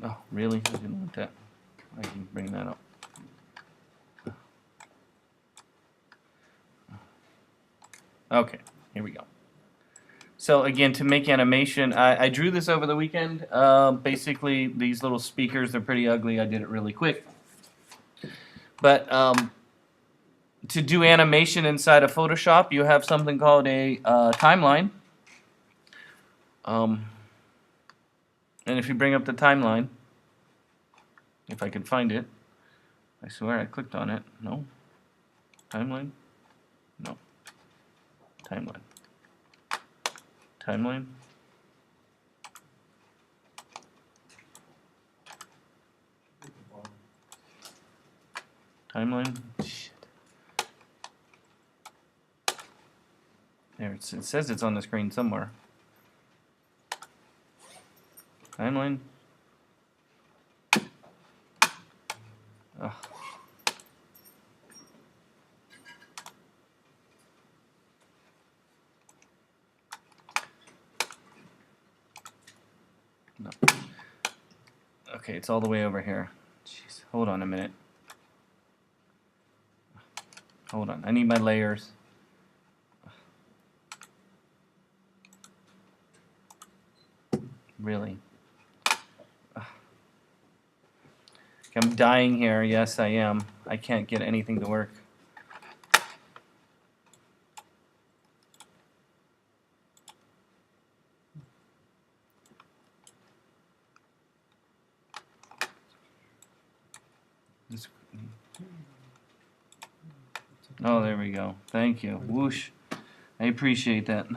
Oh, really? I didn't want that. I can bring that up. Okay, here we go. So again, to make animation, I drew this over the weekend. Basically, these little speakers, they're pretty ugly. I did it really quick. But to do animation inside of Photoshop, you have something called a timeline. And if you bring up the timeline, if I can find it, I swear I clicked on it. No. Timeline? No. Timeline. Timeline? Timeline? Shit. There, it says it's on the screen somewhere. Timeline? Ugh. No. Okay, it's all the way over here. Jeez, hold on a minute. Hold on, I need my layers. Really? I'm dying here. Yes, I am. I can't get anything to work. Oh, there we go. Thank you. Whoosh. I appreciate that.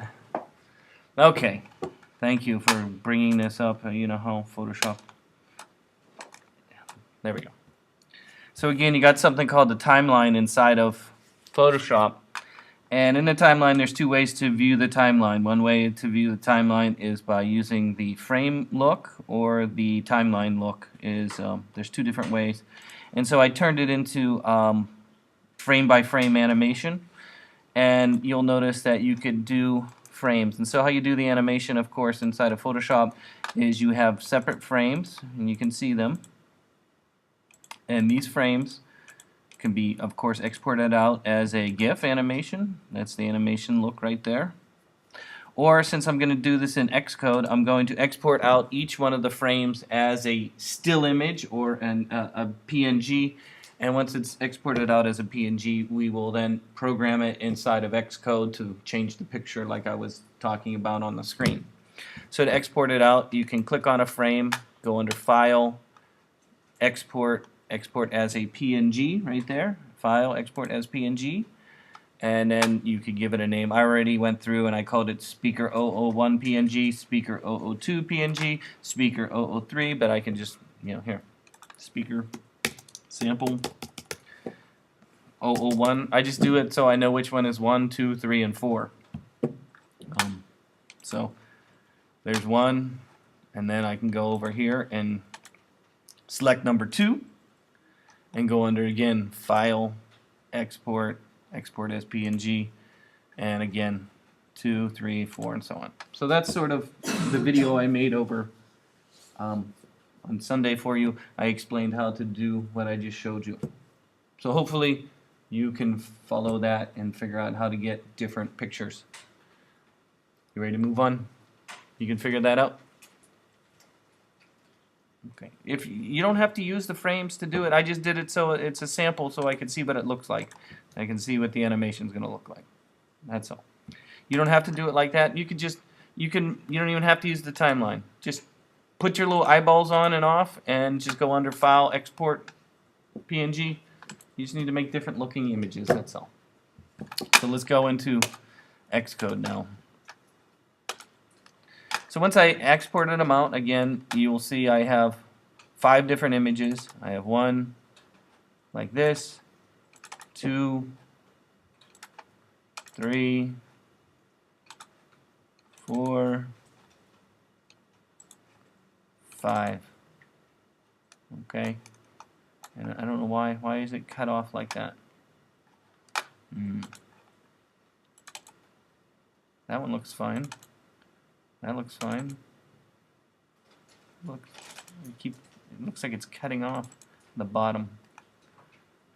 Okay. Thank you for bringing this up. You know how Photoshop. There we go. So again, you got something called the timeline inside of Photoshop. And in the timeline, there's two ways to view the timeline. One way to view the timeline is by using the frame look, or the timeline look. There's two different ways. And so I turned it into frame by frame animation. And you'll notice that you could do frames. And so how you do the animation, of course, inside of Photoshop is you have separate frames, and you can see them. And these frames can be, of course, exported out as a GIF animation. That's the animation look right there. Or since I'm going to do this in Xcode, I'm going to export out each one of the frames as a still image or a PNG. And once it's exported out as a PNG, we will then program it inside of Xcode to change the picture like I was talking about on the screen. So to export it out, you can click on a frame, go under File, Export as a PNG right there. File, export as PNG. And then you could give it a name. I already went through and I called it Speaker 001 PNG, Speaker 002 PNG, Speaker 003, but I can just, here, Speaker sample 001. I just do it so I know which one is 1, 2, 3, and 4. So there's 1, and then I can go over here and select number 2. And go under, again, File, Export as PNG, and again, 2, 3, 4, and so on. So that's sort of the video I made over on Sunday for you. I explained how to do what I just showed you. So hopefully you can follow that and figure out how to get different pictures. You ready to move on? You can figure that out? Okay. If you don't have to use the frames to do it, I just did it so it's a sample so I can see what it looks like. I can see what the animation is going to look like. That's all. You don't have to do it like that. You could just you don't even have to use the timeline. Just put your little eyeballs on and off and just go under File, Export PNG. You just need to make different looking images, that's all. So let's go into Xcode now. So once I exported them out, again, you will see I have 5 different images. I have 1 like this, 2, 3, 4, 5. Okay, and I don't know why. Why is it cut off like that? That one looks fine. That looks fine. Look, keep it looks like it's cutting off the bottom,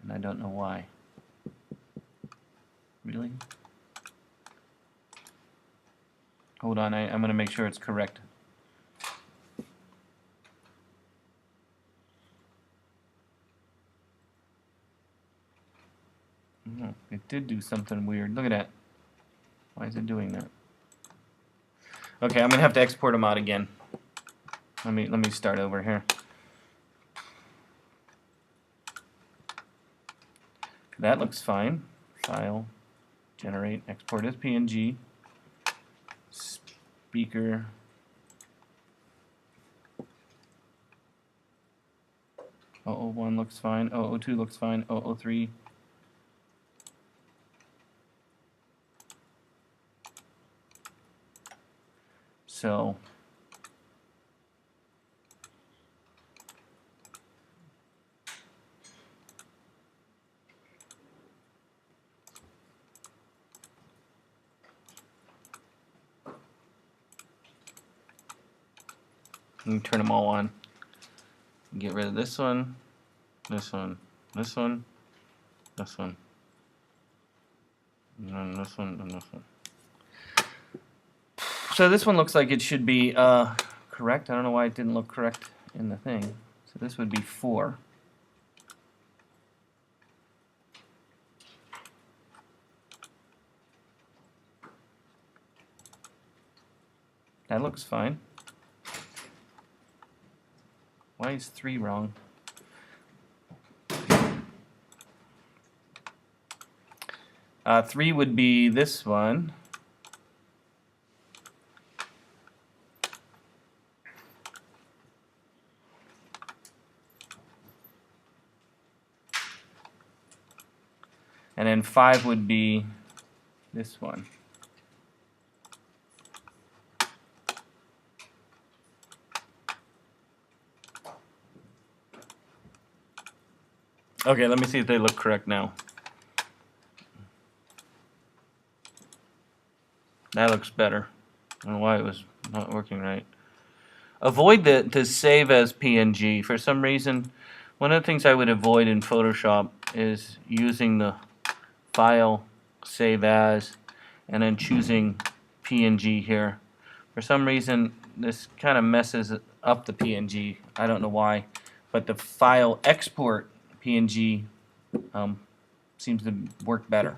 and I don't know why. Really? Hold on, I'm going to make sure it's correct. Oh, it did do something weird. Look at that. Why is it doing that? Okay, I'm going to have to export them out again. Let me start over here. That looks fine. File, generate, export as PNG. Speaker. 001 looks fine. 002 looks fine. 003. So you can turn them all on. Get rid of this one, this one, this one, this one, and then this one, and this one. So this one looks like it should be correct. I don't know why it didn't look correct in the thing. So this would be 4. That looks fine. Why is 3 wrong? Three would be this one. And then 5 would be this one. Okay, let me see if they look correct now. That looks better. I don't know why it was not working right. Avoid the save as PNG. For some reason, one of the things I would avoid in Photoshop is using the file save as and then choosing PNG here. For some reason, this kind of messes up the PNG. I don't know why, but the file export PNG seems to work better.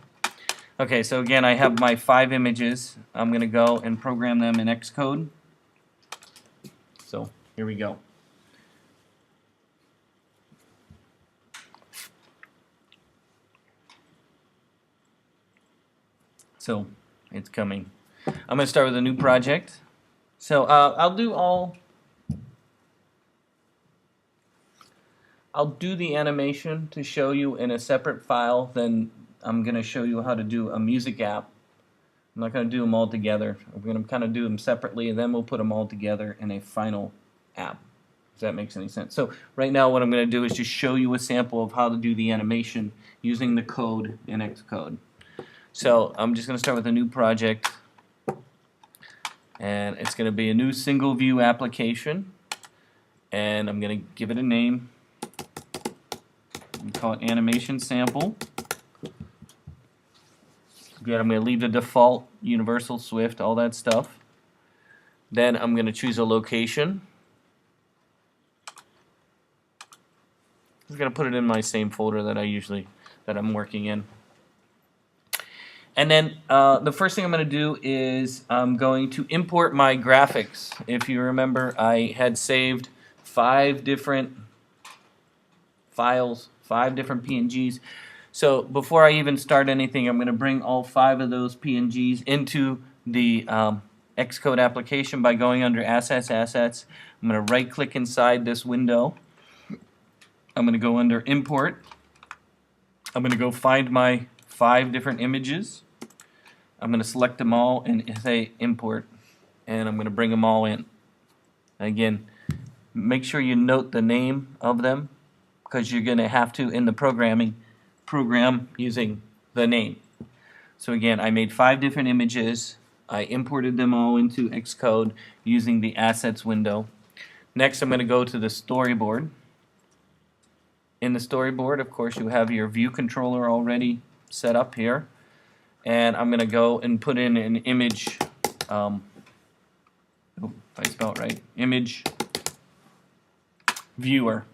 Okay, so again, I have my 5 images. I'm going to go and program them in Xcode. So here we go. So it's coming. I'm going to start with a new project. So I'll do the animation to show you in a separate file. Then I'm going to show you how to do a music app. I'm not going to do them all together. We're going to kind of do them separately, and then we'll put them all together in a final app. If that makes any sense. So right now what I'm going to do is just show you a sample of how to do the animation using the code in Xcode. So I'm just going to start with a new project, and it's going to be a new single view application, and I'm going to give it a name. We call it animation sample. Again, I'm going to leave the default universal Swift, all that stuff. Then I'm going to choose a location. I'm going to put it in my same folder that I'm working in. And then the first thing I'm going to do is I'm going to import my graphics. If you remember, I had saved 5 different files, 5 different PNGs. So before I even start anything, I'm going to bring all 5 of those PNGs into the Xcode application by going under Assets, Assets. I'm going to right-click inside this window. I'm going to go under Import. I'm going to go find my 5 different images. I'm going to select them all and say Import, and I'm going to bring them all in. Again, make sure you note the name of them, because you're going to have to, in the program using the name. So again, I made 5 different images. I imported them all into Xcode using the Assets window. Next, I'm going to go to the storyboard. In the storyboard, of course, you have your view controller already set up here. And I'm going to go and put in an image, if I spell it right, image viewer.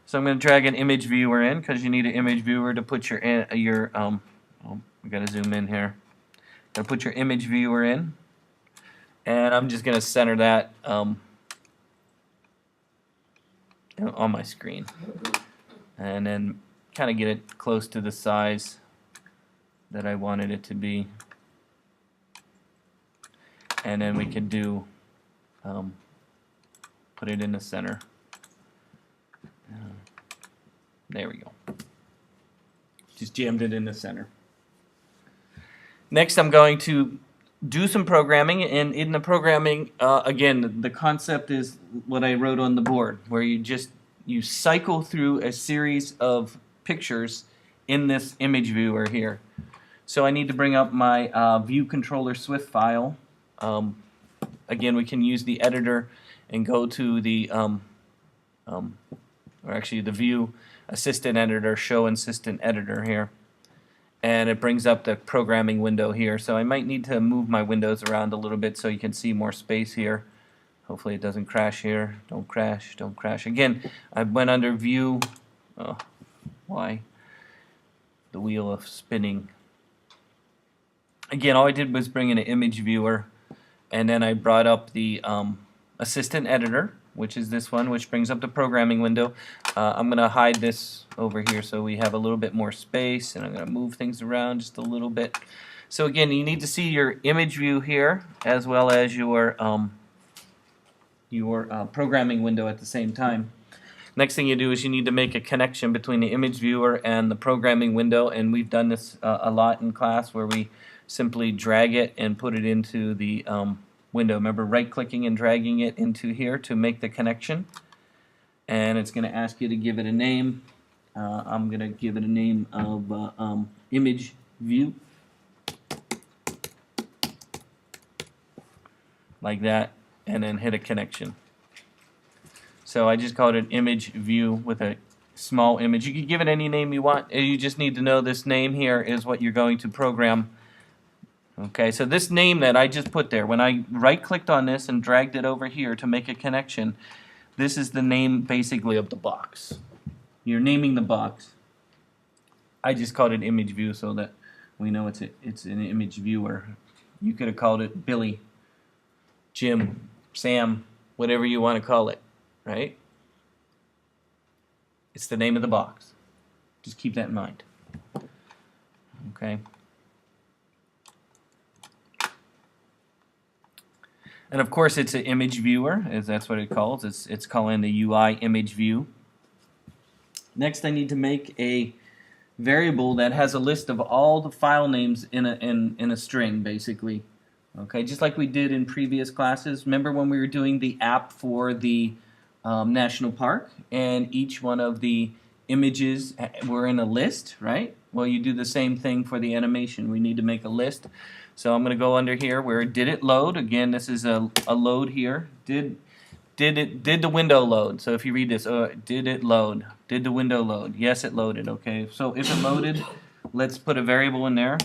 So I'm going to drag an image viewer in because you need an image viewer to put your we got to zoom in here. Got to put your image viewer in, and I'm just going to center that on my screen, and then kind of get it close to the size that I wanted it to be, and then we can do put it in the center. There we go. Just jammed it in the center. Next, I'm going to do some programming, and in the programming, again, the concept is what I wrote on the board, where you cycle through a series of pictures in this image viewer here. So I need to bring up my view controller Swift file. Again, we can use the editor and go to the or actually the view assistant editor, show assistant editor here, and it brings up the programming window here. So I might need to move my windows around a little bit so you can see more space here. Hopefully it doesn't crash here. Don't crash, don't crash. Again, I went under view. Oh, why? The wheel of spinning. Again, all I did was bring in an image viewer, and then I brought up the assistant editor, which is this one, which brings up the programming window. I'm going to hide this over here so we have a little bit more space, and I'm going to move things around just a little bit. So again, you need to see your image view here as well as your programming window at the same time. Next thing you do is you need to make a connection between the image viewer and the programming window, and we've done this a lot in class where we simply drag it and put it into the window. Remember right-clicking and dragging it into here to make the connection, and it's going to ask you to give it a name. I'm going to give it a name of image view, like that, and then hit a connection. So I just called it image view with a small image. You can give it any name you want. You just need to know this name here is what you're going to program. Okay, so this name that I just put there, when I right-clicked on this and dragged it over here to make a connection, this is the name basically of the box. You're naming the box. I just called it image view so that we know it's an image viewer. You could have called it Billy, Jim, Sam, whatever you want to call it, right? It's the name of the box. Just keep that in mind. Okay. And of course, it's an image viewer, as that's what it calls. It's calling the UI image view. Next, I need to make a variable that has a list of all the file names in a string, basically. Okay, just like we did in previous classes. Remember when we were doing the app for the national park, and each one of the images were in a list, right? Well, you do the same thing for the animation. We need to make a list. So I'm going to go under here where did it load. Again, this is a load here. Did the window load? So if you read this, did it load? Did the window load? Yes, it loaded. Okay. So if it loaded, let's put a variable in there.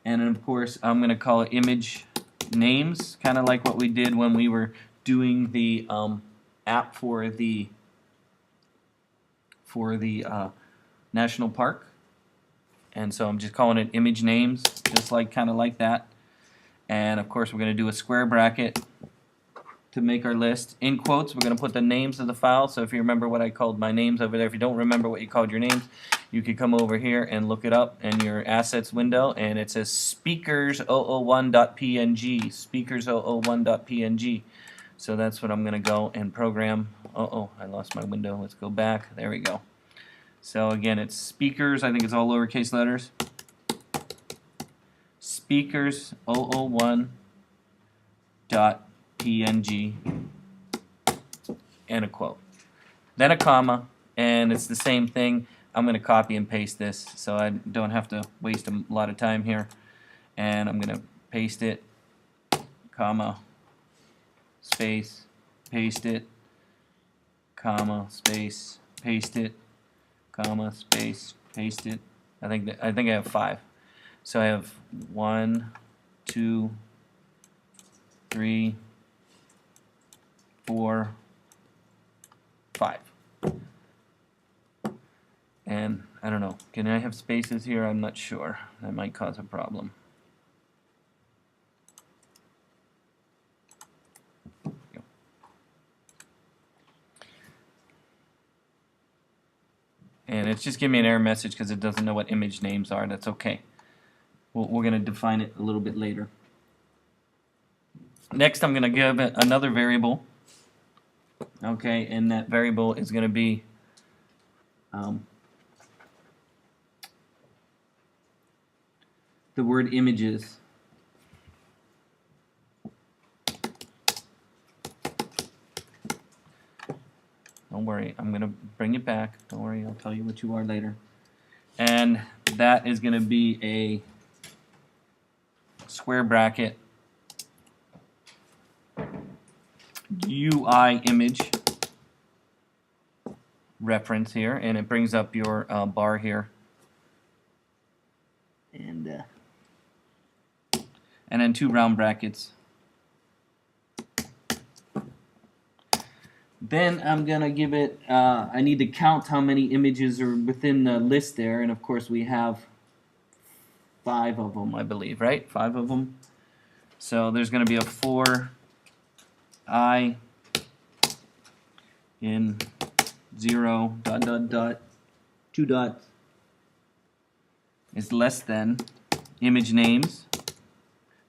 And then of course, I'm going to call it image names, kind of like what we did when we were doing the app for the national park. And so I'm just calling it image names, just like kind of like that. And of course, we're going to do a square bracket to make our list. In quotes, we're going to put the names of the file. So if you remember what I called my names over there, if you don't remember what you called your names, you could come over here and look it up in your assets window, and it says speakers001.png, speakers001.png. So that's what I'm going to go and program. Oh, I lost my window. Let's go back. There we go. So again, it's speakers, I think it's all lowercase letters. Speakers001.png and a quote. Then a comma, and it's the same thing. I'm going to copy and paste this so I don't have to waste a lot of time here. And I'm going to paste it, comma, space, paste it, comma, space, paste it, comma, space, paste it. I think I have 5. So I have 1, 2, 3, 4, 5. And I don't know, can I have spaces here? I'm not sure. That might cause a problem. And it's just giving me an error message because it doesn't know what image names are. That's okay. We're going to define it a little bit later. Next, I'm going to give it another variable. Okay, and that variable is going to be the word images. Don't worry, I'm going to bring it back. Don't worry, I'll tell you what you are later. And that is going to be a square bracket UI image reference here, and it brings up your bar here. And then 2 round brackets. Then I'm going to give it, I need to count how many images are within the list there, and of course we have 5 of them, I believe, right? 5 of them. So there's going to be a 4I in 0 dot dot dot 2 dots is less than image names.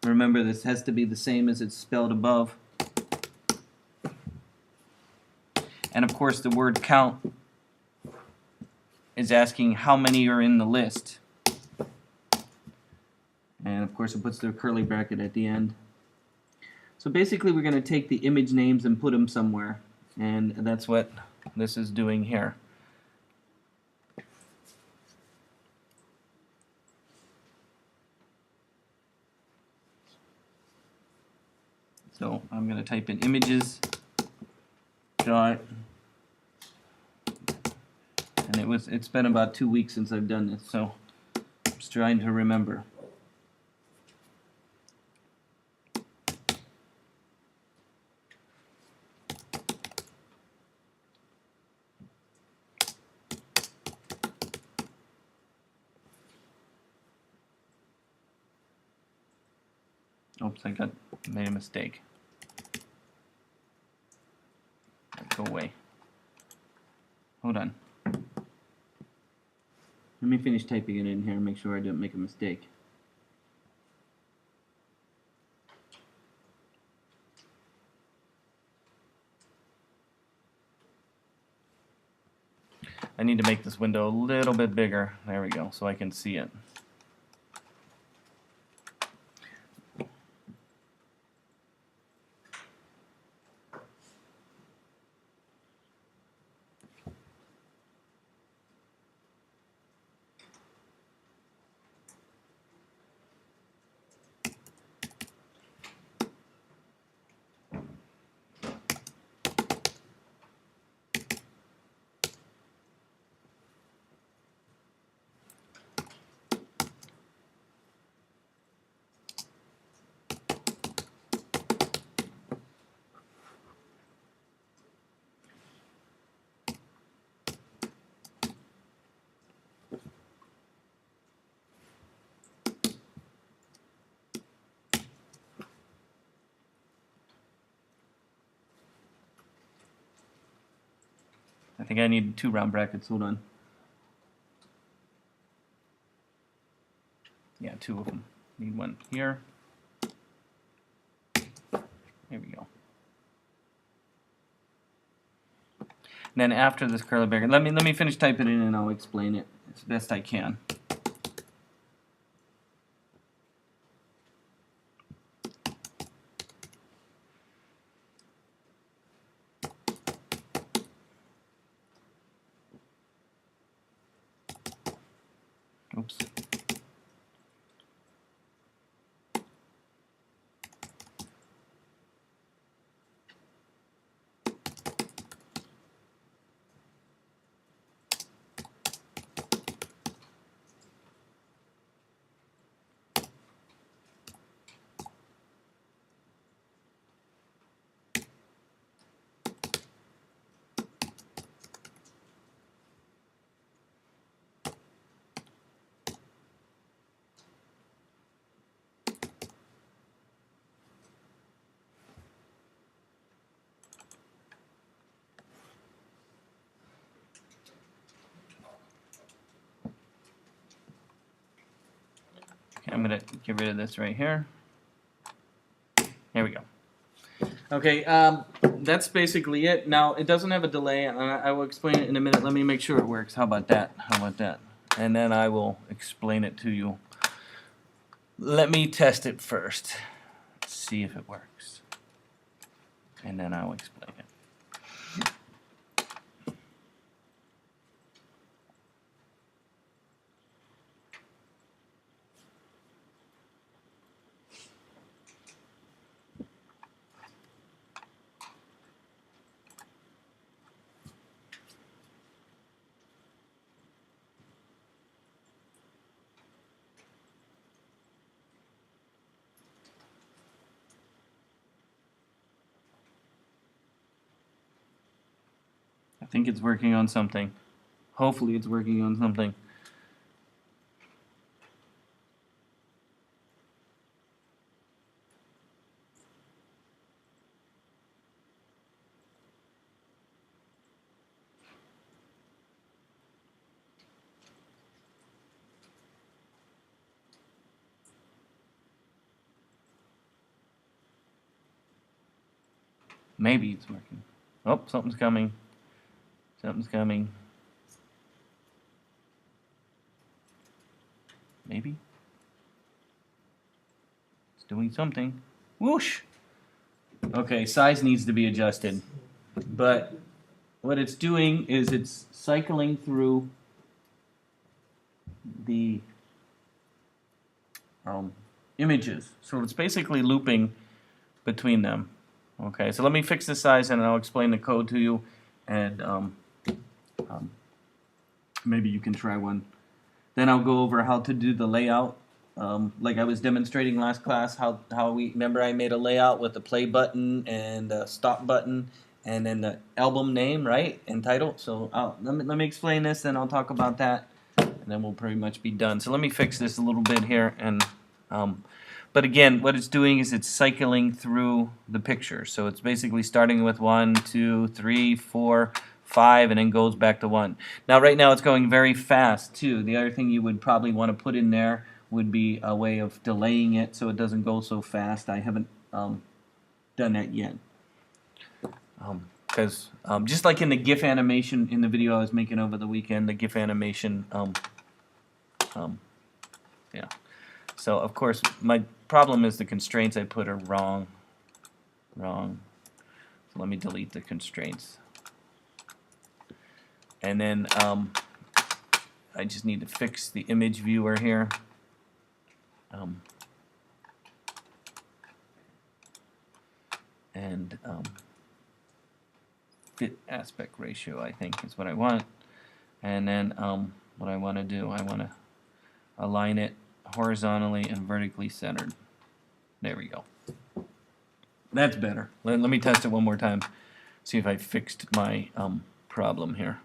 Remember, this has to be the same as it's spelled above. And of course the word count is asking how many are in the list. And of course it puts the curly bracket at the end. So basically we're going to take the image names and put them somewhere. And that's what this is doing here. So I'm going to type in images dot, and it's been about 2 weeks since I've done this, so I'm just trying to remember. Oops, I made a mistake. Go away. Hold on. Let me finish typing it in here and make sure I don't make a mistake. I need to make this window a little bit bigger. There we go, so I can see it. I think I need 2 round brackets. Hold on. Yeah, 2 of them. Need one here. Here we go. And then after this curly bracket, let me finish typing it in and I'll explain it as best I can. Oops. I'm going to get rid of this right here. Here we go. Okay, that's basically it. Now, it doesn't have a delay, and I will explain it in a minute. Let me make sure it works. How about that? How about that? And then I will explain it to you. Let me test it first. See if it works. And then I'll explain it. I think it's working on something. Hopefully it's working on something. Maybe it's working. Oh, something's coming. Something's coming. Maybe. It's doing something. Whoosh! Okay, size needs to be adjusted. But what it's doing is it's cycling through the images. So it's basically looping between them. Okay, so let me fix the size and I'll explain the code to you, and maybe you can try one. Then I'll go over how to do the layout, like I was demonstrating last class. How we remember I made a layout with the play button and the stop button, and then the album name, right, and title. So let me explain this, then I'll talk about that, and then we'll pretty much be done. So let me fix this a little bit here, and but again, what it's doing is it's cycling through the picture. So it's basically starting with 1, 2, 3, 4, 5, and then goes back to 1. Now, right now, it's going very fast, too. The other thing you would probably want to put in there would be a way of delaying it so it doesn't go so fast. I haven't done that yet. Because just like in the GIF animation in the video I was making over the weekend, the GIF animation, yeah. So, of course, my problem is the constraints I put are wrong. So let me delete the constraints. And then I just need to fix the image viewer here. And fit aspect ratio, I think, is what I want. And then what I want to do, I want to align it horizontally and vertically centered. There we go. That's better. Let me test it one more time. See if I fixed my problem here.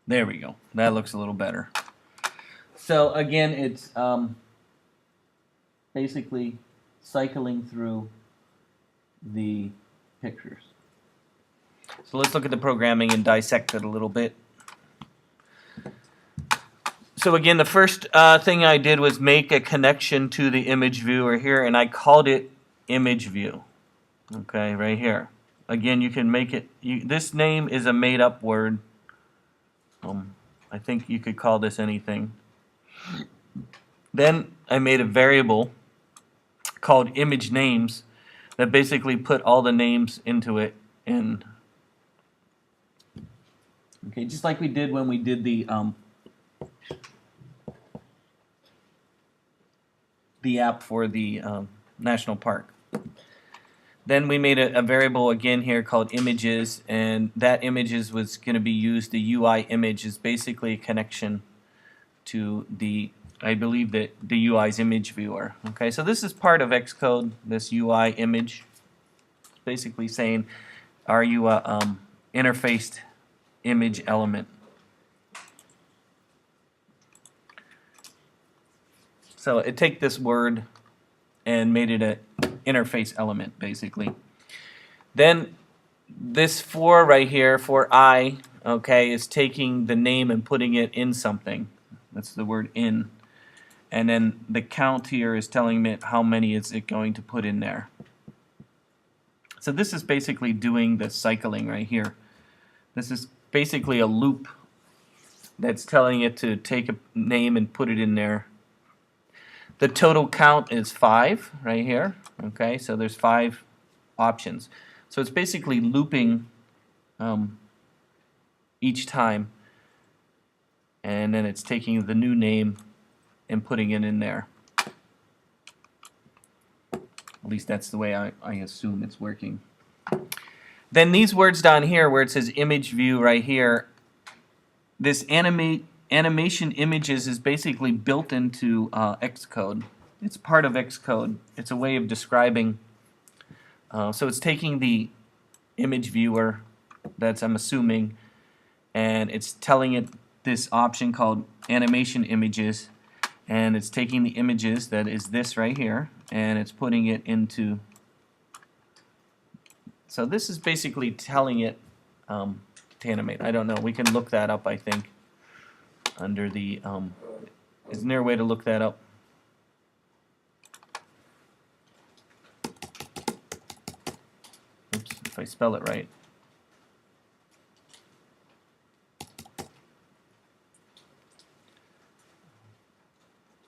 There we go. That looks a little better. So again, it's basically cycling through the pictures. So let's look at the programming and dissect it a little bit. So again, the first thing I did was make a connection to the image viewer here, and I called it image view. Okay, right here. Again, you can make it, this name is a made-up word. I think you could call this anything. Then I made a variable called image names that basically put all the names into it. And okay, just like we did when we did the app for the national park. Then we made a variable again here called images, and that images was going to be used. The UI image is basically a connection to the, I believe, that the UI's image viewer. Okay, so this is part of Xcode, this UI image. It's basically saying, are you a interfaced image element? So it take this word and made it an interface element, basically. Then this for right here, for I, okay, is taking the name and putting it in something. That's the word in. And then the count here is telling me how many is it going to put in there. So this is basically doing the cycling right here. This is basically a loop that's telling it to take a name and put it in there. The total count is 5 right here. Okay, so there's 5 options. So it's basically looping each time, and then it's taking the new name and putting it in there. At least that's the way I assume it's working. Then these words down here where it says image view right here, this animation images is basically built into Xcode. It's part of Xcode. It's a way of describing. So it's taking the image viewer, that's I'm assuming, and it's telling it this option called animation images, and it's taking the images, that is this right here, and it's putting it into. So this is basically telling it to animate. I don't know. We can look that up, I think, under the. Isn't there a way to look that up? Oops, if I spell it right.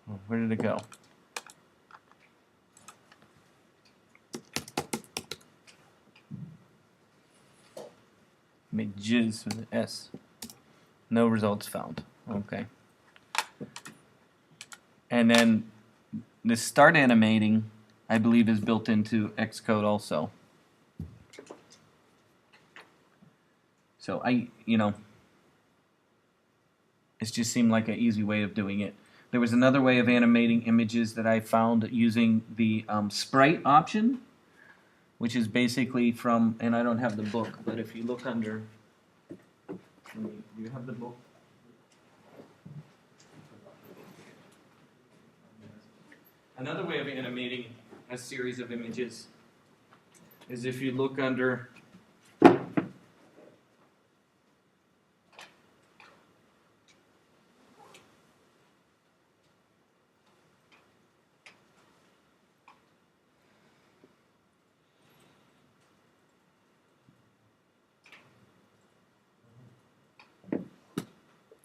Oh, where did it go? Images with an S. No results found. Okay. And then the start animating, I believe, is built into Xcode also. So it just seemed like an easy way of doing it. There was another way of animating images that I found using the sprite option, which is basically from, and I don't have the book, but if you look under, do you have the book? Another way of animating a series of images is if you look under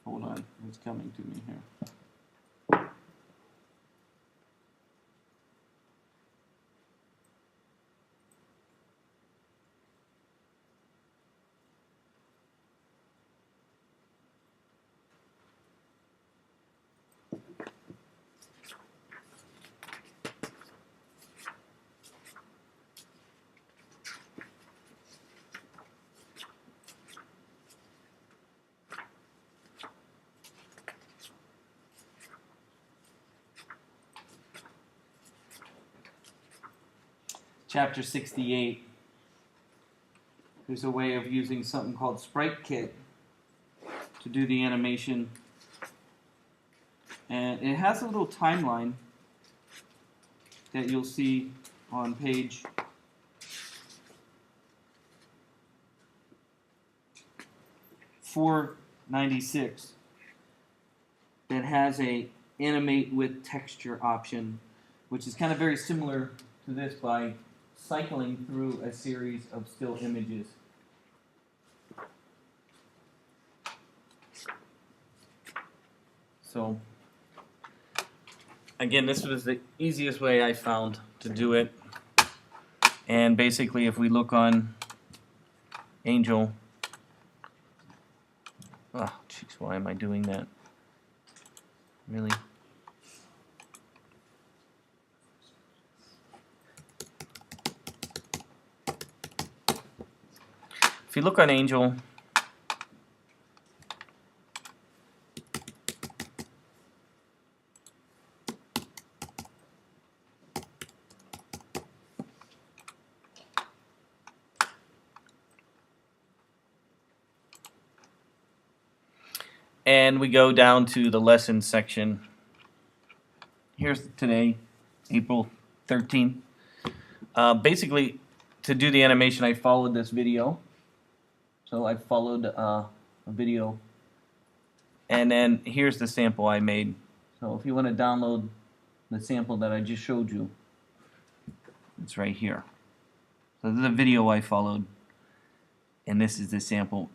hold on, it's coming to me here. Chapter 68, there's a way of using something called Sprite Kit to do the animation, and it has a little timeline that you'll see on page 496 that has a animate with texture option, which is kind of very similar to this by cycling through a series of still images. So again, this was the easiest way I found to do it. And basically, if we look on Angel, oh jeez, why am I doing that? Really? If you look on Angel, and we go down to the lesson section. Here's today, April 13th. Basically, to do the animation, I followed this video. So I followed a video, and then here's the sample I made. So if you want to download the sample that I just showed you, it's right here. So this is a video I followed, and this is the sample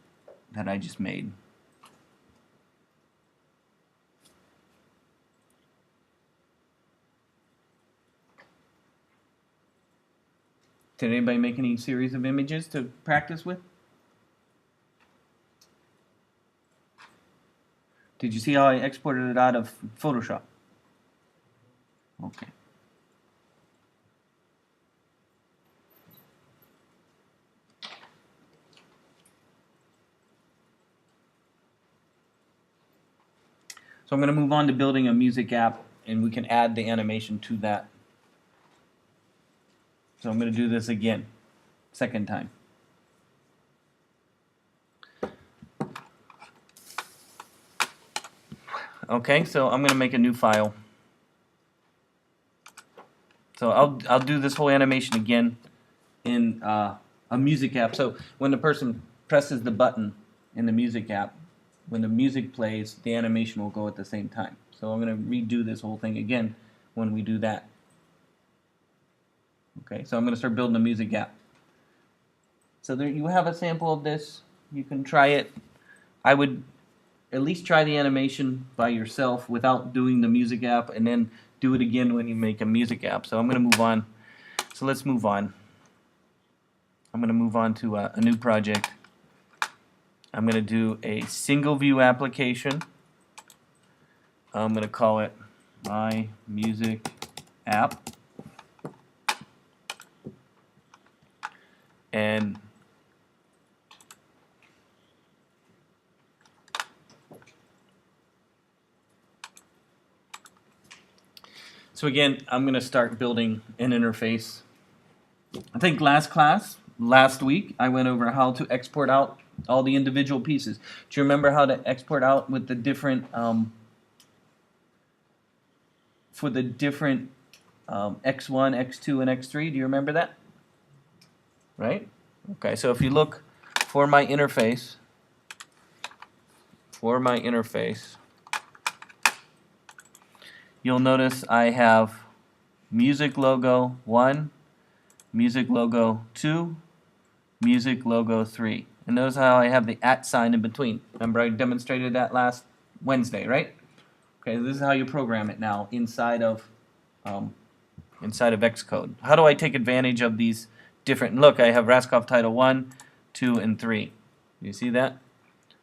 that I just made. Did anybody make any series of images to practice with? Did you see how I exported it out of Photoshop? Okay. So I'm going to move on to building a music app, and we can add the animation to that. So I'm going to do this again, second time. Okay, so I'm going to make a new file. So I'll do this whole animation again in a music app. So when the person presses the button in the music app, when the music plays, the animation will go at the same time. So I'm going to redo this whole thing again when we do that. Okay, so I'm going to start building a music app. So there you have a sample of this. You can try it. I would at least try the animation by yourself without doing the music app, and then do it again when you make a music app. So I'm going to move on. So let's move on. I'm going to move on to a new project. I'm going to do a single view application. I'm going to call it My Music App. And so again, I'm going to start building an interface. I think last week, I went over how to export out all the individual pieces. Do you remember how to export out with the different, for the different X1, X2, and X3? Do you remember that? Right? Okay, so if you look for my interface, you'll notice I have music logo 1, music logo 2, music logo 3. And notice how I have the @ sign in between. Remember I demonstrated that last Wednesday, right? Okay, this is how you program it now inside of Xcode. How do I take advantage of these different? Look, I have Raskoff title 1, 2, and 3. You see that?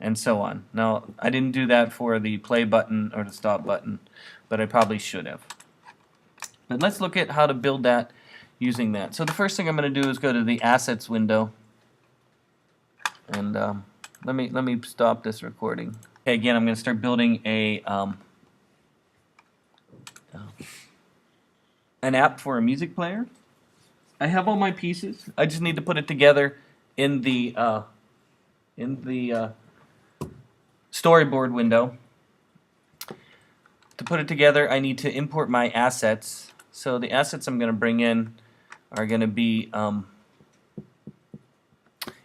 And so on. Now, I didn't do that for the play button or the stop button, but I probably should have. But let's look at how to build that using that. So the first thing I'm going to do is go to the Assets window, and let me stop this recording. Okay, again, I'm going to start building an app for a music player. I have all my pieces. I just need to put it together in the storyboard window. To put it together, I need to import my assets. So the assets I'm going to bring in are going to be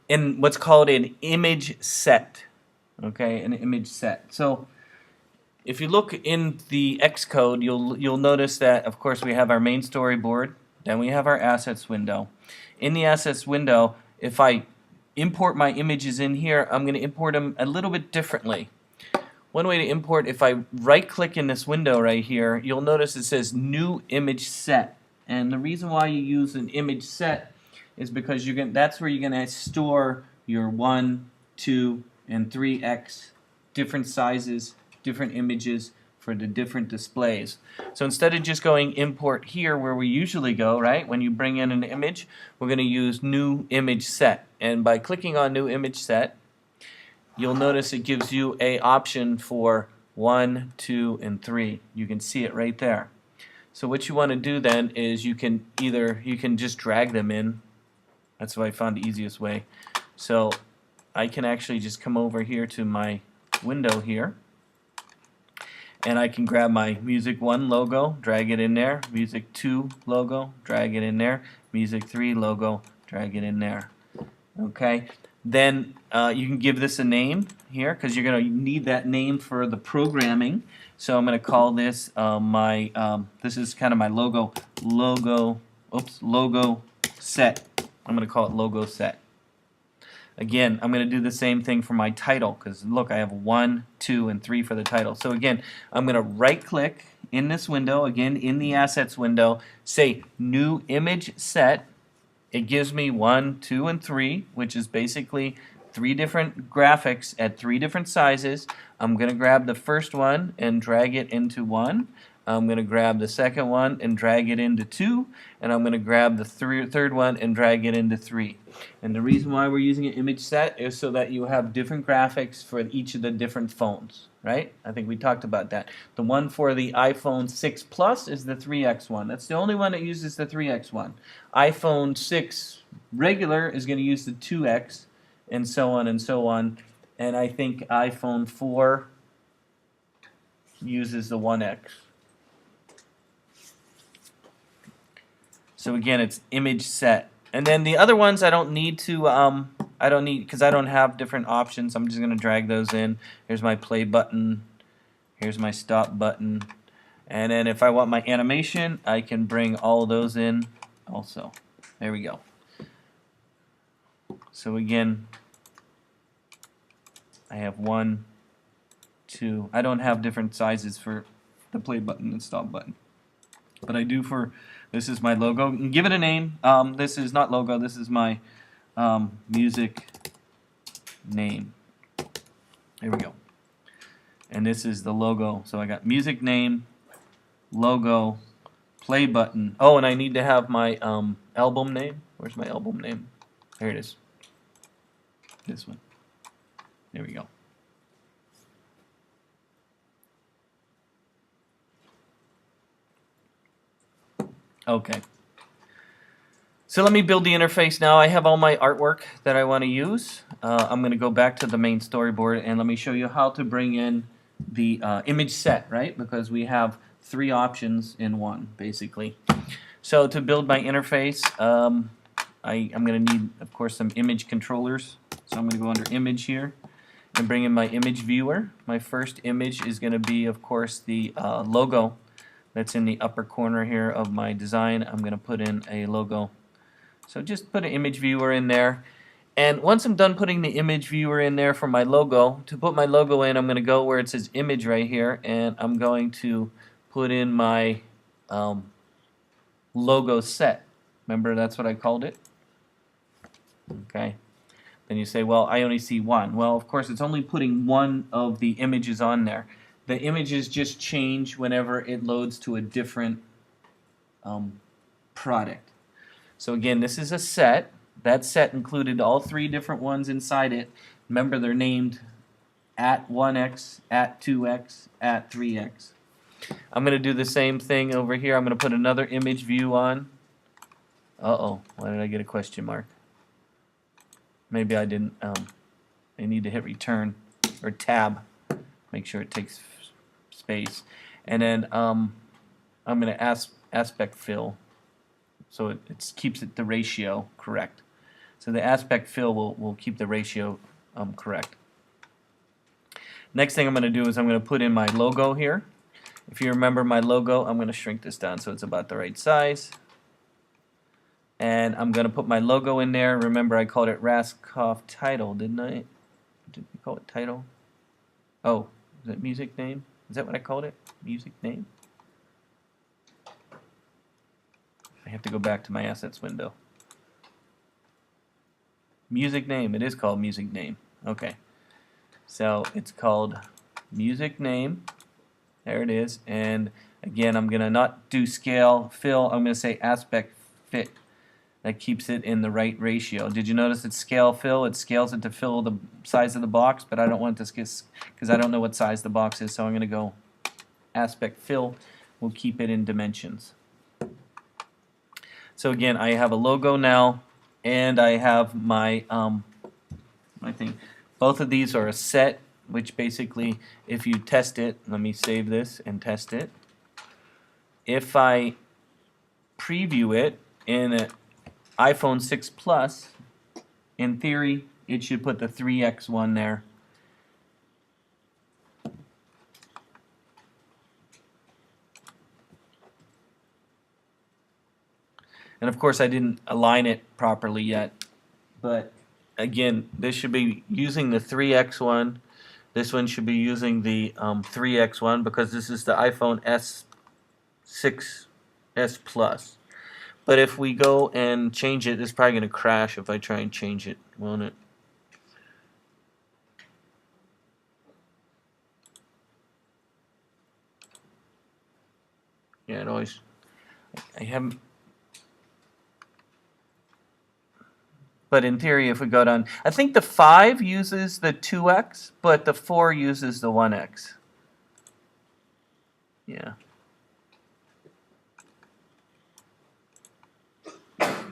in what's called an image set. Okay, an image set. So if you look in the Xcode, you'll notice that, of course, we have our main storyboard. Then we have our assets window. In the assets window, if I import my images in here, I'm going to import them a little bit differently. One way to import, if I right-click in this window right here, you'll notice it says New Image Set. And the reason why you use an image set is because that's where you're going to store your 1, 2, and 3x, different sizes, different images for the different displays. So instead of just going import here where we usually go, right, when you bring in an image, we're going to use New Image Set. And by clicking on New Image Set, you'll notice it gives you a option for 1, 2, and 3. You can see it right there. So what you want to do then is you can just drag them in. That's what I found the easiest way. So I can actually just come over here to my window here, and I can grab my Music 1 logo, drag it in there, Music 2 logo, drag it in there, Music 3 logo, Drag it in there. Okay. Then you can give this a name here because you're going to need that name for the programming. So I'm going to call this this is kind of my logo set. I'm going to call it logo set. Again, I'm going to do the same thing for my title because look, I have 1, 2, and 3 for the title. So again, I'm going to right click in this window, again in the assets window, say new image set. It gives me 1, 2, and 3, which is basically 3 different graphics at 3 different sizes. I'm going to grab the first one and drag it into 1. I'm going to grab the second one and drag it into 2, and I'm going to grab the third one and drag it into 3. And the reason why we're using an image set is so that you have different graphics for each of the different phones, right? I think we talked about that. The one for the iPhone 6 Plus is the 3x one. That's the only one that uses the 3x one. iPhone 6 regular is going to use the 2x, and so on and so on. And I think iPhone 4 uses the 1x. So again, it's image set. And then the other ones I don't need to, because I don't have different options. I'm just going to drag those in. Here's my play button. Here's my stop button. And then if I want my animation, I can bring all of those in also. There we go. So again, I have 1, 2. I don't have different sizes for the play button and stop button. But I do for, this is my logo. And give it a name. This is not logo, this is my music name. There we go. And this is the logo. So I got music name, logo, play button. Oh, and I need to have my album name. Where's my album name? There it is. This one. There we go. Okay. So let me build the interface now. I have all my artwork that I want to use. I'm going to go back to the main storyboard and let me show you how to bring in the image set, right? Because we have 3 options in one, basically. So to build my interface, I'm going to need, of course, some image controllers. So I'm going to go under image here and bring in my image viewer. My first image is going to be, of course, the logo that's in the upper corner here of my design. I'm going to put in a logo. So just put an image viewer in there. And once I'm done putting the image viewer in there for my logo, to put my logo in, I'm going to go where it says image right here, and I'm going to put in my logo set. Remember, that's what I called it? Okay. Then you say, well, I only see 1. Well, of course, it's only putting 1 of the images on there. The images just change whenever it loads to a different product. So again, this is a set. That set included all 3 different ones inside it. Remember, they're named at 1x, at 2x, at 3x. I'm going to do the same thing over here. I'm going to put another image view on. Uh-oh, why did I get a question mark? Maybe I didn't. I need to hit return or tab. Make sure it takes space. And then I'm going to aspect fill so it keeps the ratio correct. So the aspect fill will keep the ratio correct. Next thing I'm going to do is I'm going to put in my logo here. If you remember my logo, I'm going to shrink this down so it's about the right size. And I'm going to put my logo in there. Remember, I called it Raskoff Title, didn't I? Did we call it title? Oh, is it music name? Is that what I called it? Music name? I have to go back to my assets window. Music name. It is called music name. Okay. So it's called music name. There it is. And again, I'm going to not do scale, fill. I'm going to say aspect fit. That keeps it in the right ratio. Did you notice it's scale fill? It scales it to fill the size of the box, but I don't want this because I don't know what size the box is, so I'm going to go aspect fill. We'll keep it in dimensions. So again, I have a logo now, and I have my my thing. Both of these are a set, which basically, if you test it, let me save this and test it. If I preview it in iPhone 6 Plus, in theory, it should put the 3x1 there. And of course, I didn't align it properly yet. But again, this should be using the 3x1. This one should be using the 3x1 because this is the iPhone S6s Plus. But if we go and change it, it's probably going to crash if I try and change it, won't it? Yeah, it always... I haven't... But in theory, if we go down... I think the 5 uses the 2x, but the 4 uses the 1x. Yeah.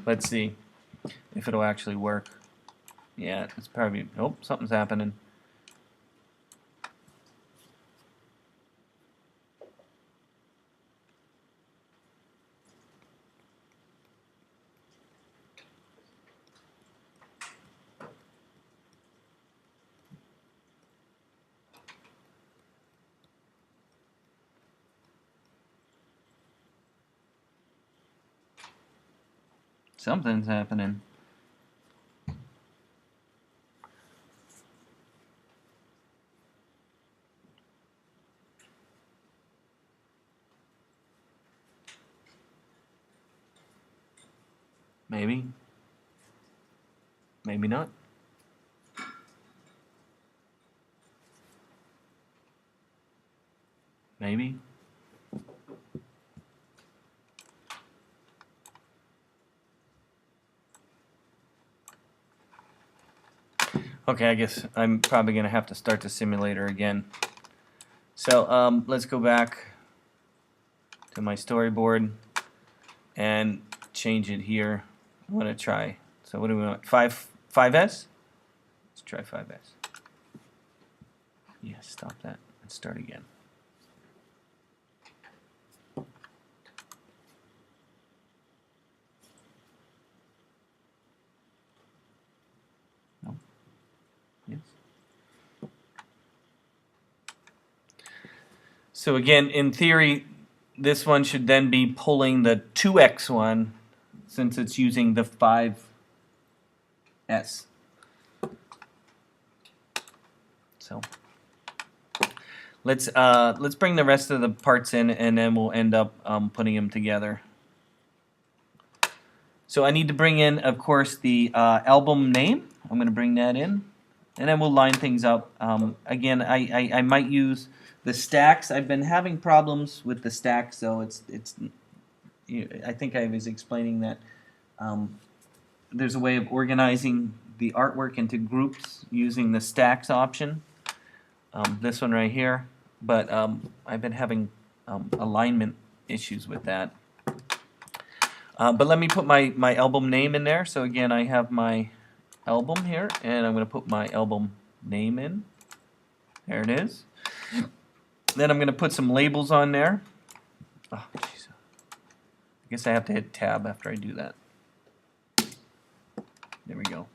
Let's see if it'll actually work. Yeah, it's probably... Oh, something's happening. Something's happening. Maybe. Maybe not. Maybe. Okay, I guess I'm probably going to have to start the simulator again. So let's go back to my storyboard and change it here. I want to try. So what do we want? 5S? Let's try 5S. Yeah, stop that and start again. No? Yes. So again, in theory, this one should then be pulling the 2x one since it's using the 5S. So let's bring the rest of the parts in, and then we'll end up putting them together. So I need to bring in, of course, the album name. I'm going to bring that in, and then we'll line things up. Again, I might use the stacks. I've been having problems with the stacks, so it's I think I was explaining that there's a way of organizing the artwork into groups using the stacks option. This one right here, but I've been having alignment issues with that. But let me put my album name in there. So again, I have my album here, and I'm going to put my album name in. There it is. Then I'm going to put some labels on there. Oh, geez. I guess I have to hit tab after I do that. There we go.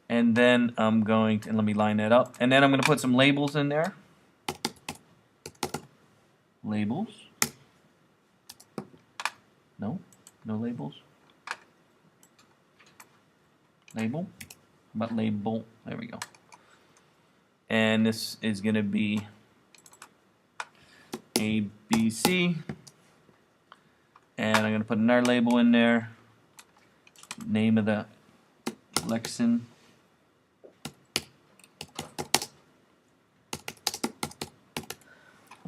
And then I'm going to, and let me line that up. And then I'm going to put some labels in there. Labels. No? No labels? Label? How about label? There we go. And this is going to be ABC. And I'm going to put another label in there. Name of the lesson.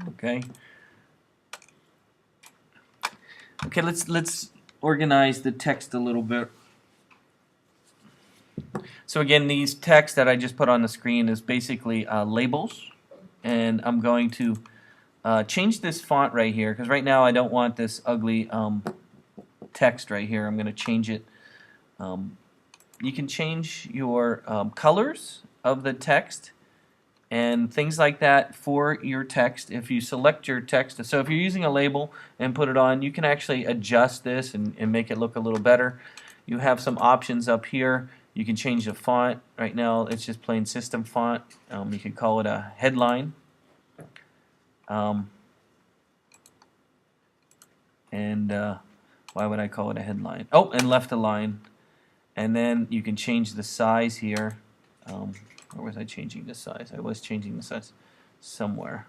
Okay. Okay, let's organize the text a little bit. So again, these text that I just put on the screen is basically labels, and I'm going to change this font right here because right now I don't want this ugly text right here. I'm going to change it. You can change your colors of the text and things like that for your text. If you select your text, so if you're using a label and put it on, you can actually adjust this and make it look a little better. You have some options up here. You can change the font. Right now it's just plain system font. You can call it a headline. Why would I call it a headline? Oh, and left align. And then you can change the size here. Where was I changing the size? I was changing the size somewhere.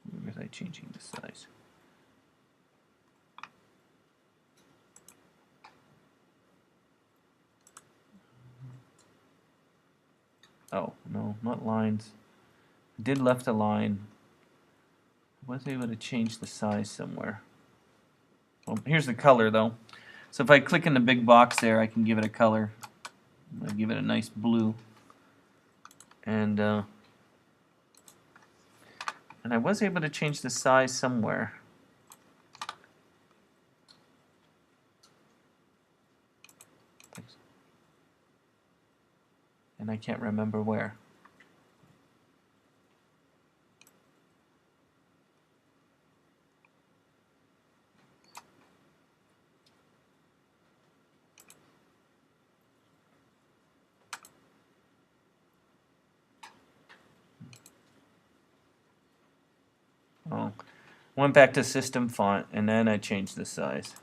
Where was I changing the size? Oh, no, not lines. I did left align. I was able to change the size somewhere. Well, here's the color though. So if I click in the big box there, I can give it a color. I'm going to give it a nice blue. And I was able to change the size somewhere. And I can't remember where. Oh, went back to system font and then I changed the size.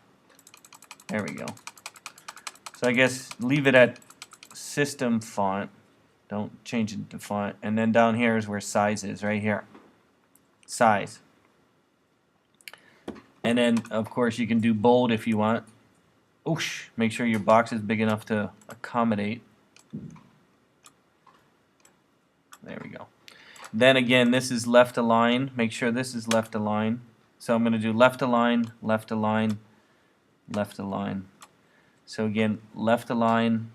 There we go. So I guess leave it at system font. Don't change it to font. And then down here is where size is, right here. Size. And then of course you can do bold if you want. Oosh, make sure your box is big enough to accommodate. There we go. Then again, this is left align. Make sure this is left align. So I'm going to do left align, left align, left align. So again, left align,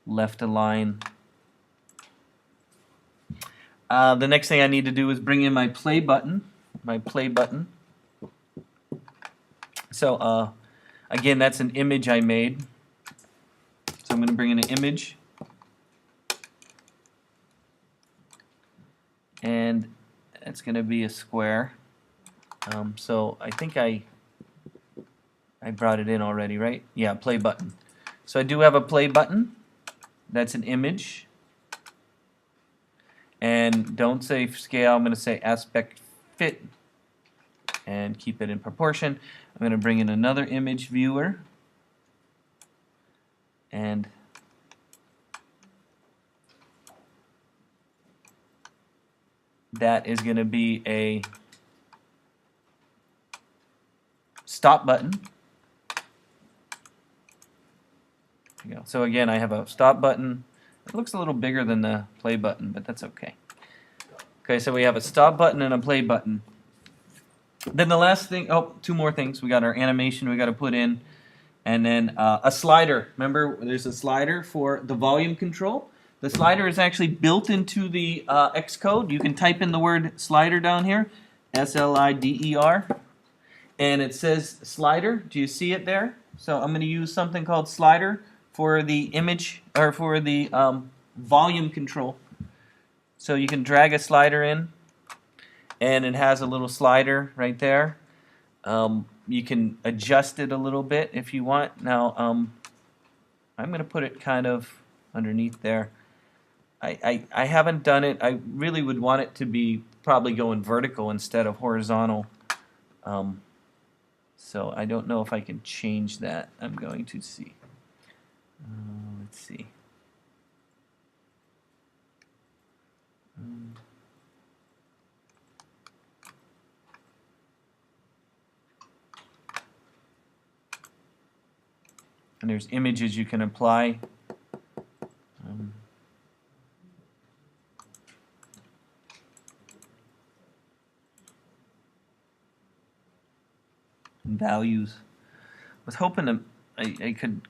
left align. The next thing I need to do is bring in my play button. So again, that's an image I made. So I'm going to bring in an image. And it's going to be a square. So I think I brought it in already, right? Yeah, play button. So I do have a play button. That's an image. And don't say scale, I'm going to say aspect fit and keep it in proportion. I'm going to bring in another image viewer and that is going to be a stop button. There you go. So again, I have a stop button. It looks a little bigger than the play button, but that's okay. Okay, so we have a stop button and a play button. Then the last thing, oh, two more things. We got our animation we got to put in, and then a slider. Remember, there's a slider for the volume control. The slider is actually built into the Xcode. You can type in the word slider down here, S-L-I-D-E-R, and it says slider. Do you see it there? So I'm going to use something called slider for the image, or for the volume control. So you can drag a slider in, and it has a little slider right there. You can adjust it a little bit if you want. Now, I'm going to put it kind of underneath there. I haven't done it. I really would want it to be probably going vertical instead of horizontal. So I don't know if I can change that. I'm going to see. Let's see. And there's images you can apply. Values. I was hoping to, I could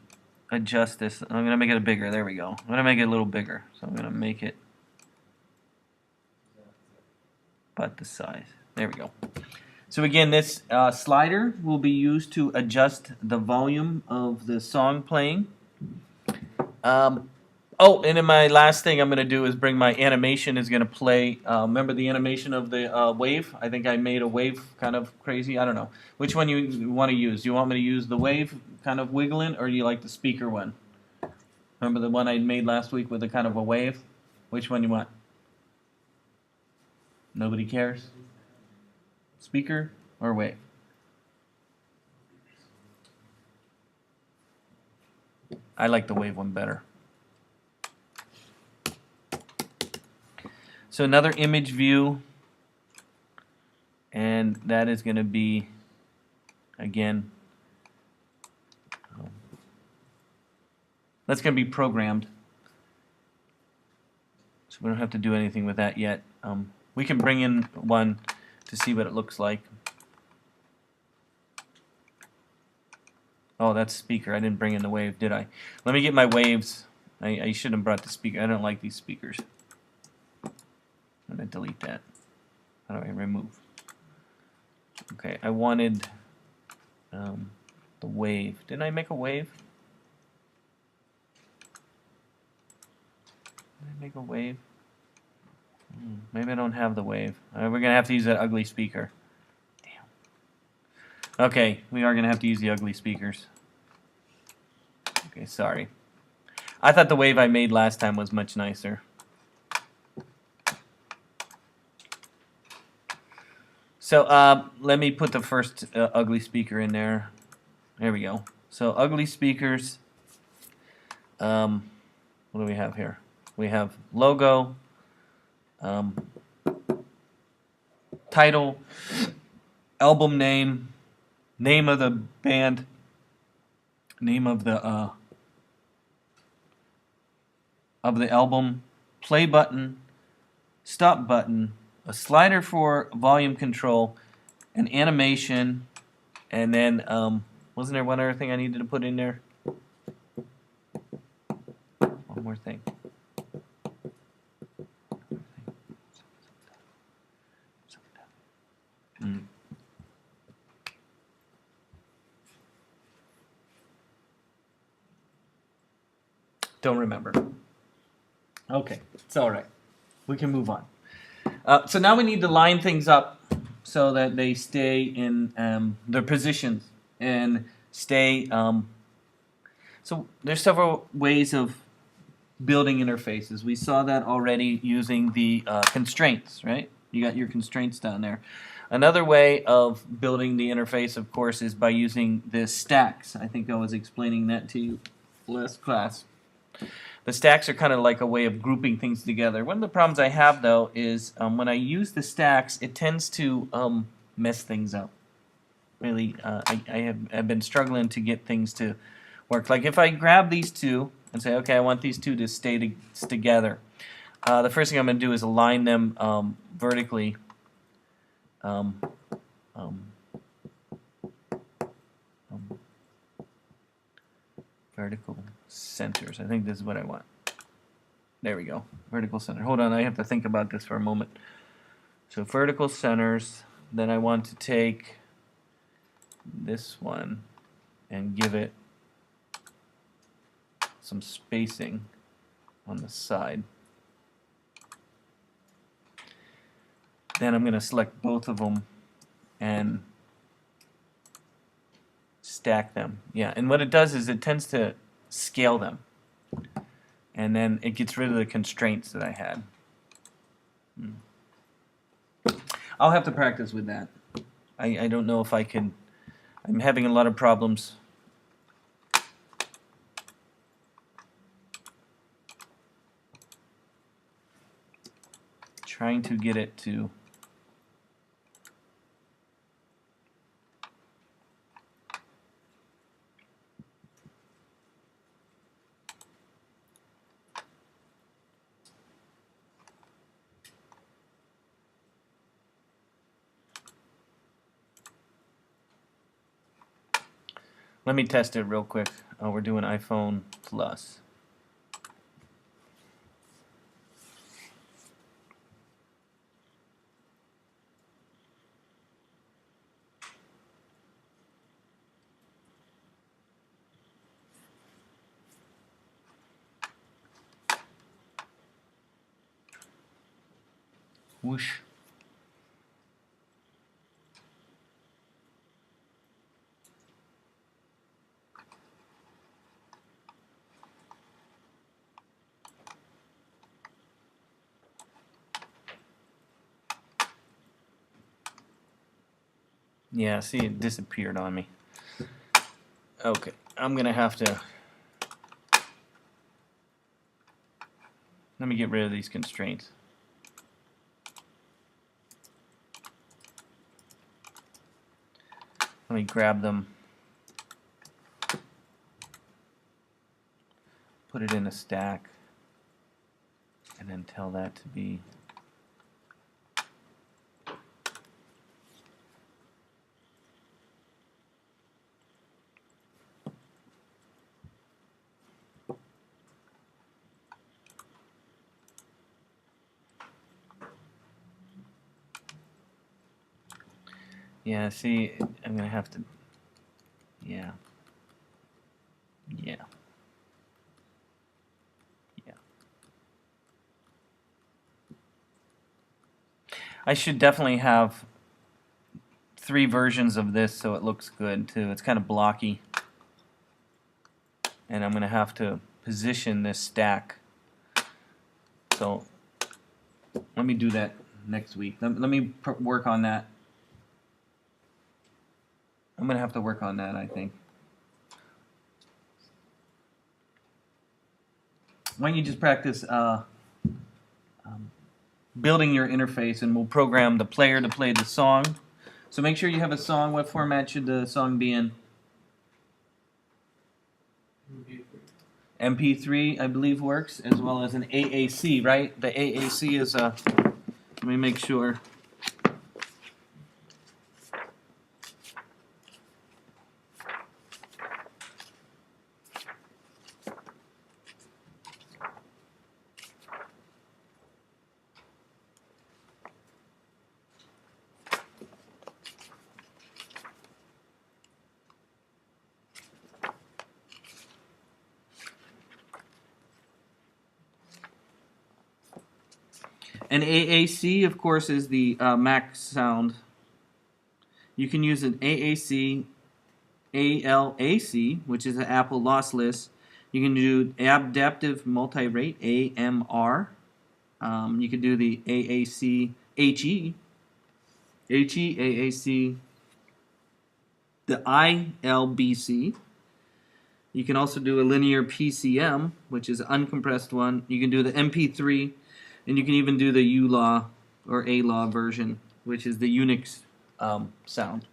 adjust this. I'm going to make it bigger. There we go. I'm going to make it a little bigger. So I'm going to make it about the size. There we go. So again, this slider will be used to adjust the volume of the song playing. Oh, and then my last thing I'm going to do is bring my animation is going to play. Remember the animation of the wave? I think I made a wave kind of crazy. I don't know. Which one you want to use? Do you want me to use the wave kind of wiggling, or do you like the speaker one? Remember the one I made last week with a kind of a wave? Which one you want? Nobody cares? Speaker or wave? I like the wave one better. So another image view, and that is going to be, again, that's going to be programmed. So we don't have to do anything with that yet. We can bring in one to see what it looks like. Oh, that's speaker. I didn't bring in the wave, did I? Let me get my waves. I should have brought the speaker. I don't like these speakers. I'm going to delete that. How do I remove? Okay, I wanted the wave. Didn't I make a wave? Did I make a wave? Maybe I don't have the wave. We're going to have to use that ugly speaker. Damn. Okay, we are going to have to use the ugly speakers. Okay, sorry. I thought the wave I made last time was much nicer. So let me put the first ugly speaker in there. There we go. So ugly speakers. What do we have here? We have logo, title, album name, name of the band, name of the album, play button, stop button, a slider for volume control, an animation, and then wasn't there one other thing I needed to put in there? One more thing. Don't remember. Okay, it's all right. We can move on. So now we need to line things up so that they stay in their positions and stay. So there's several ways of building interfaces. We saw that already using the constraints, right? You got your constraints down there. Another way of building the interface, of course, is by using the stacks. I think I was explaining that to you last class. The stacks are kind of like a way of grouping things together. One of the problems I have, though, is when I use the stacks, it tends to mess things up. Really, I've been struggling to get things to work. Like if I grab these two and say, okay, I want these two to stay together. The first thing I'm going to do is align them vertically. Vertical centers. I think this is what I want. There we go. Vertical center. Hold on, I have to think about this for a moment. So vertical centers. Then I want to take this one and give it some spacing on the side. Then I'm going to select both of them and stack them. Yeah, and what it does is it tends to scale them. And then it gets rid of the constraints that I had. I'll have to practice with that. I don't know if I can. I'm having a lot of problems trying to get it to let me test it real quick. We're doing iPhone Plus. Whoosh. Yeah, see, it disappeared on me. Okay, I'm gonna have to. Let me get rid of these constraints. Let me grab them, put it in a stack, and then tell that to be. Yeah, see, I'm gonna have to. Yeah. Yeah. Yeah. I should definitely have 3 versions of this so it looks good too. It's kind of blocky. And I'm gonna have to position this stack. So let me do that next week. Let me work on that. I'm gonna have to work on that, I think. Why don't you just practice building your interface, and we'll program the player to play the song. So make sure you have a song. What format should the song be in? MP3, I believe, works, as well as an AAC, right? The AAC is a. Let me make sure. An AAC, of course, is the Mac sound. You can use an AAC, ALAC, which is an Apple lossless. You can do adaptive multi-rate, AMR. You can do the AAC, HE, AAC, the ILBC. You can also do a linear PCM, which is an uncompressed one. You can do the MP3, and you can even do the ULAW or ALAW version, which is the Unix sound.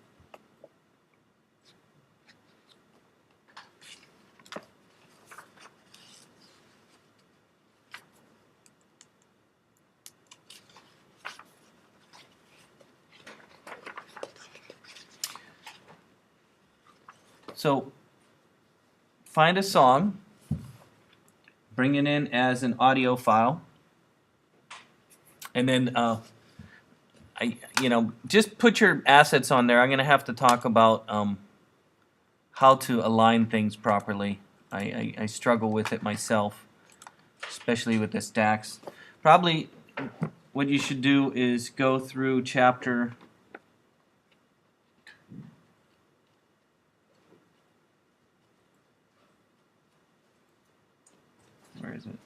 So find a song, bring it in as an audio file, and then just put your assets on there. I'm going to have to talk about how to align things properly. I struggle with it myself, especially with the stacks. Probably what you should do is go through chapter. Where is it?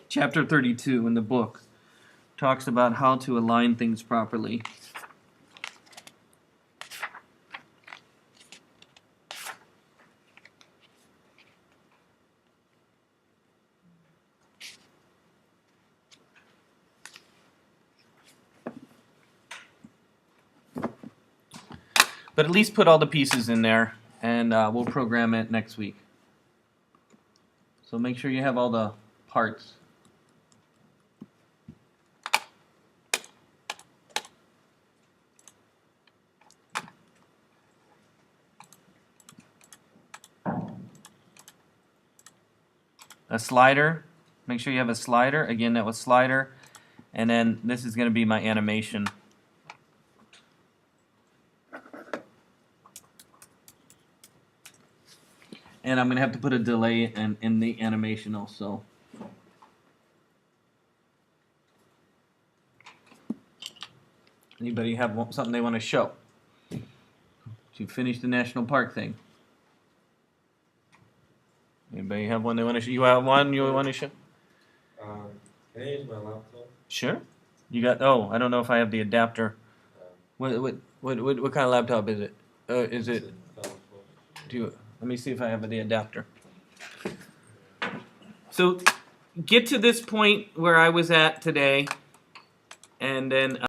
Chapter 32 in the book talks about how to align things properly. But at least put all the pieces in there, and we'll program it next week. So make sure you have all the parts. A slider. Make sure you have a slider. Again, that was slider. And then this is going to be my animation. And I'm gonna have to put a delay in the animation also. Anybody have something they want to show? To finish the national park thing. Anybody have one they want to show? You have one you want to show? Can I use my laptop? Sure. You got? Oh, I don't know if I have the adapter. What kind of laptop is it? Is it? Do you, let me see if I have the adapter. So, get to this point where I was at today, and then.